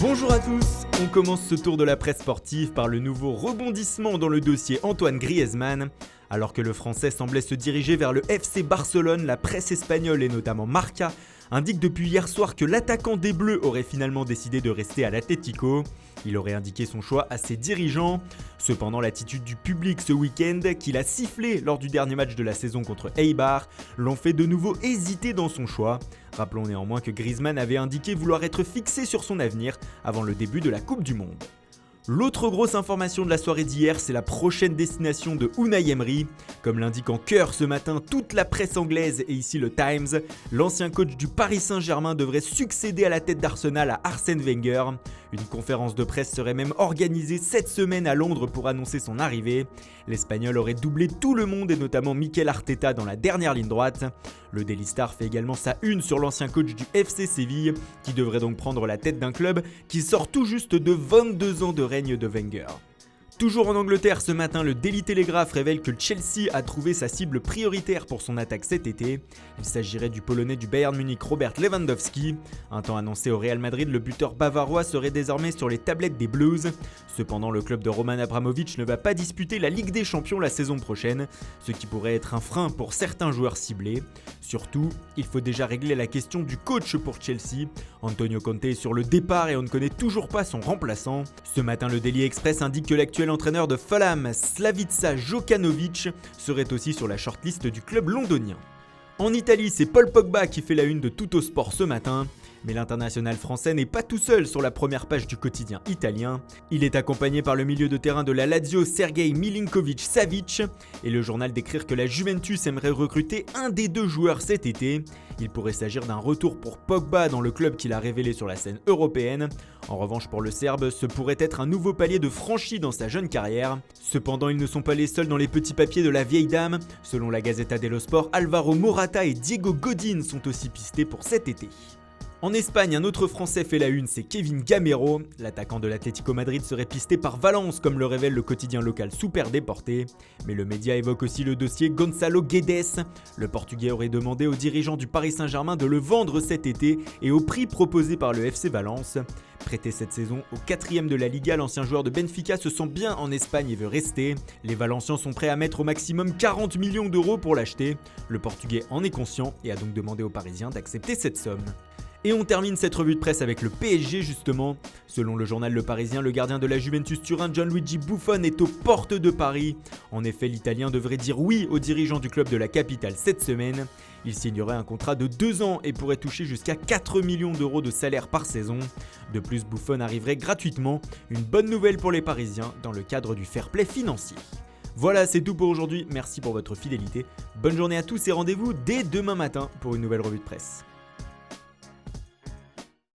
Bonjour à tous, on commence ce tour de la presse sportive par le nouveau rebondissement dans le dossier Antoine Griezmann. Alors que le Français semblait se diriger vers le FC Barcelone, la presse espagnole et notamment Marca indique depuis hier soir que l'attaquant des Bleus aurait finalement décidé de rester à l'Atlético. Il aurait indiqué son choix à ses dirigeants. Cependant, l'attitude du public ce week-end, qu'il a sifflé lors du dernier match de la saison contre Eibar, l'ont fait de nouveau hésiter dans son choix. Rappelons néanmoins que Griezmann avait indiqué vouloir être fixé sur son avenir avant le début de la Coupe du Monde. L'autre grosse information de la soirée d'hier, c'est la prochaine destination de Unai Emery. Comme l'indique en chœur ce matin toute la presse anglaise et ici le Times, l'ancien coach du Paris Saint-Germain devrait succéder à la tête d'Arsenal à Arsène Wenger. Une conférence de presse serait même organisée cette semaine à Londres pour annoncer son arrivée. L'Espagnol aurait doublé tout le monde et notamment Mikel Arteta dans la dernière ligne droite. Le Daily Star fait également sa une sur l'ancien coach du FC Séville, qui devrait donc prendre la tête d'un club qui sort tout juste de 22 ans de règne de Wenger. Toujours en Angleterre ce matin, le Daily Telegraph révèle que Chelsea a trouvé sa cible prioritaire pour son attaque cet été. Il s'agirait du Polonais du Bayern Munich Robert Lewandowski. Un temps annoncé au Real Madrid, le buteur bavarois serait désormais sur les tablettes des Blues. Cependant, le club de Roman Abramovich ne va pas disputer la Ligue des Champions la saison prochaine, ce qui pourrait être un frein pour certains joueurs ciblés. Surtout, il faut déjà régler la question du coach pour Chelsea. Antonio Conte est sur le départ et on ne connaît toujours pas son remplaçant. Ce matin, le Daily Express indique que l'actuel entraîneur de Fulham, Slavica Jokanovic, serait aussi sur la shortlist du club londonien. En Italie, c'est Paul Pogba qui fait la une de Tuttosport ce matin. Mais l'international français n'est pas tout seul sur la première page du quotidien italien. Il est accompagné par le milieu de terrain de la Lazio, Sergej Milinkovic-Savic, et le journal décrit que la Juventus aimerait recruter un des deux joueurs cet été. Il pourrait s'agir d'un retour pour Pogba dans le club qu'il a révélé sur la scène européenne. En revanche, pour le Serbe, ce pourrait être un nouveau palier de franchi dans sa jeune carrière. Cependant, ils ne sont pas les seuls dans les petits papiers de la vieille dame. Selon la Gazzetta dello Sport, Alvaro Morata et Diego Godin sont aussi pistés pour cet été. En Espagne, un autre Français fait la une, c'est Kevin Gamero. L'attaquant de l'Atlético Madrid serait pisté par Valence, comme le révèle le quotidien local Super Deporte. Mais le média évoque aussi le dossier Gonçalo Guedes. Le Portugais aurait demandé aux dirigeants du Paris Saint-Germain de le vendre cet été et au prix proposé par le FC Valence. Prêté cette saison au 4e de la Liga, l'ancien joueur de Benfica se sent bien en Espagne et veut rester. Les Valenciens sont prêts à mettre au maximum 40 millions d'euros pour l'acheter. Le Portugais en est conscient et a donc demandé aux Parisiens d'accepter cette somme. Et on termine cette revue de presse avec le PSG justement. Selon le journal Le Parisien, le gardien de la Juventus Turin, Gianluigi Buffon, est aux portes de Paris. En effet, l'Italien devrait dire oui aux dirigeants du club de la capitale cette semaine. Il signerait un contrat de 2 ans et pourrait toucher jusqu'à 4 millions d'euros de salaire par saison. De plus, Buffon arriverait gratuitement. Une bonne nouvelle pour les Parisiens dans le cadre du fair play financier. Voilà, c'est tout pour aujourd'hui. Merci pour votre fidélité. Bonne journée à tous et rendez-vous dès demain matin pour une nouvelle revue de presse.